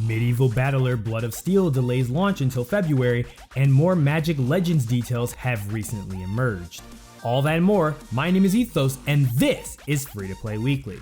Medieval Battler Blood of Steel delays launch until February, and more Magic Legends details have recently emerged. All that and more, my name is Ethos, and this is Free to Play Weekly.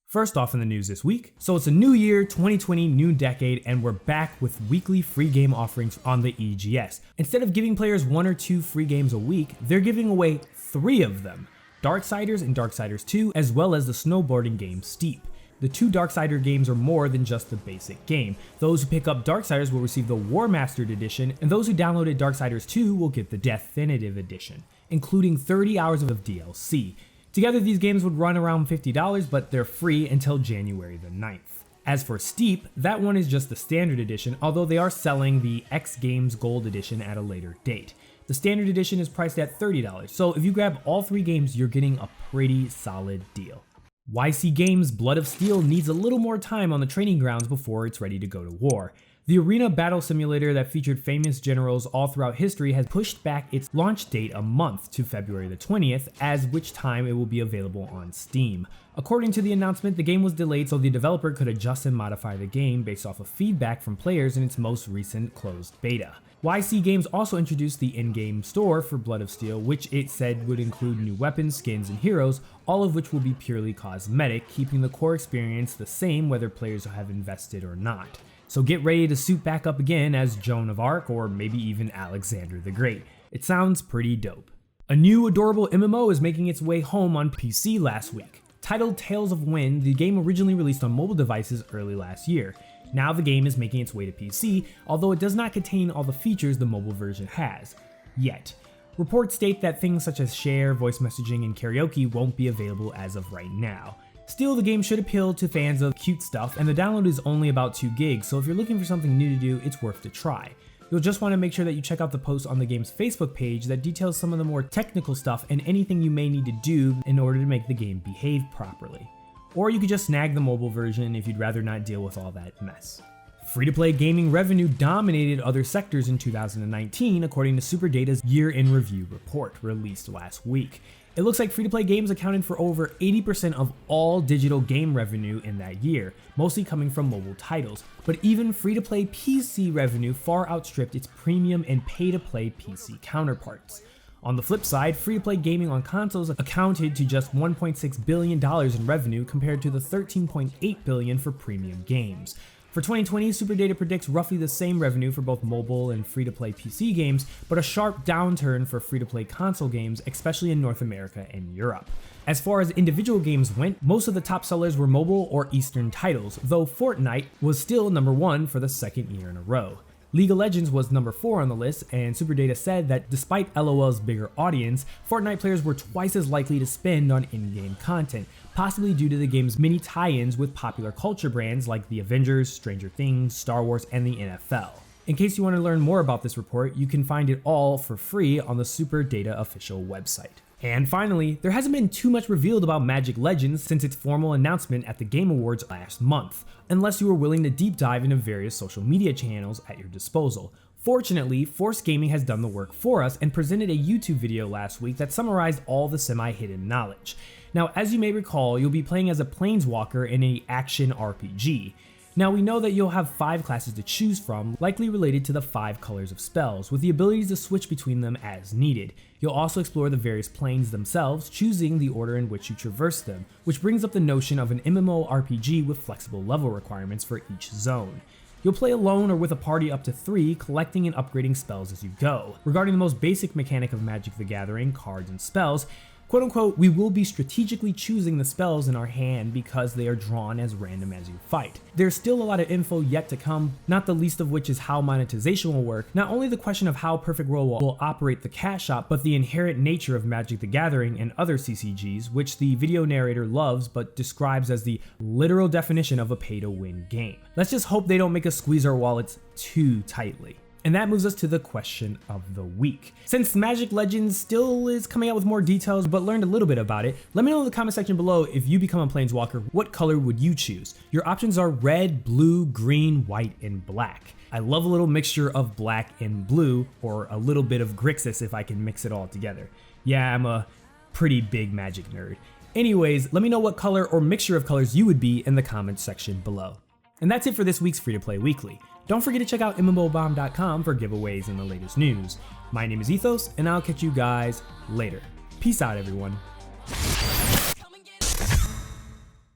First off in the news this week, so it's a new year, 2020, new decade, and we're back with weekly free game offerings on the EGS. Instead of giving players 1 or 2 free games a week, they're giving away 3 of them. Darksiders and Darksiders 2, as well as the snowboarding game Steep. The 2 Darksider games are more than just the basic game. Those who pick up Darksiders will receive the War Mastered Edition, and those who downloaded Darksiders 2 will get the Definitive Edition, including 30 hours of DLC. Together these games would run around $50, but they're free until January the 9th. As for Steep, that one is just the standard edition, although they are selling the X Games Gold Edition at a later date. The standard edition is priced at $30, so if you grab all 3 games, you're getting a pretty solid deal. YC Games' Blood of Steel needs a little more time on the training grounds before it's ready to go to war. The arena battle simulator that featured famous generals all throughout history has pushed back its launch date a month to February the 20th, as which time it will be available on Steam. According to the announcement, the game was delayed so the developer could adjust and modify the game based off of feedback from players in its most recent closed beta. YC Games also introduced the in-game store for Blood of Steel, which it said would include new weapons, skins, and heroes, all of which will be purely cosmetic, keeping the core experience the same whether players have invested or not. So get ready to suit back up again as Joan of Arc or maybe even Alexander the Great. It sounds pretty dope. A new adorable MMO is making its way home on PC last week. Titled Tales of Wind, the game originally released on mobile devices early last year. Now the game is making its way to PC, although it does not contain all the features the mobile version has, yet. Reports state that things such as share, voice messaging, and karaoke won't be available as of right now. Still, the game should appeal to fans of cute stuff, and the download is only about 2 gigs, so if you're looking for something new to do, it's worth a try. You'll just want to make sure that you check out the post on the game's Facebook page that details some of the more technical stuff and anything you may need to do in order to make the game behave properly. Or you could just snag the mobile version if you'd rather not deal with all that mess. Free-to-play gaming revenue dominated other sectors in 2019, according to Superdata's year-in review report released last week. It looks like free-to-play games accounted for over 80% of all digital game revenue in that year, mostly coming from mobile titles, but even free-to-play PC revenue far outstripped its premium and pay-to-play PC counterparts. On the flip side, free-to-play gaming on consoles accounted to just $1.6 billion in revenue compared to the $13.8 billion for premium games. For 2020, Superdata predicts roughly the same revenue for both mobile and free-to-play PC games, but a sharp downturn for free-to-play console games, especially in North America and Europe. As far as individual games went, most of the top sellers were mobile or Eastern titles, though Fortnite was still number 1 for the second year in a row. League of Legends was number 4 on the list, and Superdata said that despite LOL's bigger audience, Fortnite players were twice as likely to spend on in-game content, possibly due to the game's many tie-ins with popular culture brands like the Avengers, Stranger Things, Star Wars, and the NFL. In case you want to learn more about this report, you can find it all for free on the Superdata official website. And finally, there hasn't been too much revealed about Magic Legends since its formal announcement at the Game Awards last month, unless you were willing to deep dive into various social media channels at your disposal. Fortunately, Force Gaming has done the work for us and presented a YouTube video last week that summarized all the semi-hidden knowledge. Now, as you may recall, you'll be playing as a planeswalker in an action RPG. Now, we know that you'll have 5 classes to choose from, likely related to the 5 colors of spells, with the abilities to switch between them as needed. You'll also explore the various planes themselves, choosing the order in which you traverse them, which brings up the notion of an MMORPG with flexible level requirements for each zone. You'll play alone or with a party up to 3, collecting and upgrading spells as you go. Regarding the most basic mechanic of Magic the Gathering, cards and spells, quote-unquote, we will be strategically choosing the spells in our hand because they are drawn as random as you fight. There's still a lot of info yet to come, not the least of which is how monetization will work, not only the question of how Perfect World will operate the cash shop, but the inherent nature of Magic the Gathering and other CCGs, which the video narrator loves but describes as the literal definition of a pay-to-win game. Let's just hope they don't make us squeeze our wallets too tightly. And that moves us to the question of the week. Since Magic Legends still is coming out with more details but learned a little bit about it, let me know in the comment section below if you become a Planeswalker, what color would you choose? Your options are red, blue, green, white, and black. I love a little mixture of black and blue, or a little bit of Grixis if I can mix it all together. Yeah, I'm a pretty big Magic nerd. Anyways, let me know what color or mixture of colors you would be in the comments section below. And that's it for this week's Free to Play Weekly. Don't forget to check out mmobomb.com for giveaways and the latest news. My name is Ethos, and I'll catch you guys later. Peace out, everyone.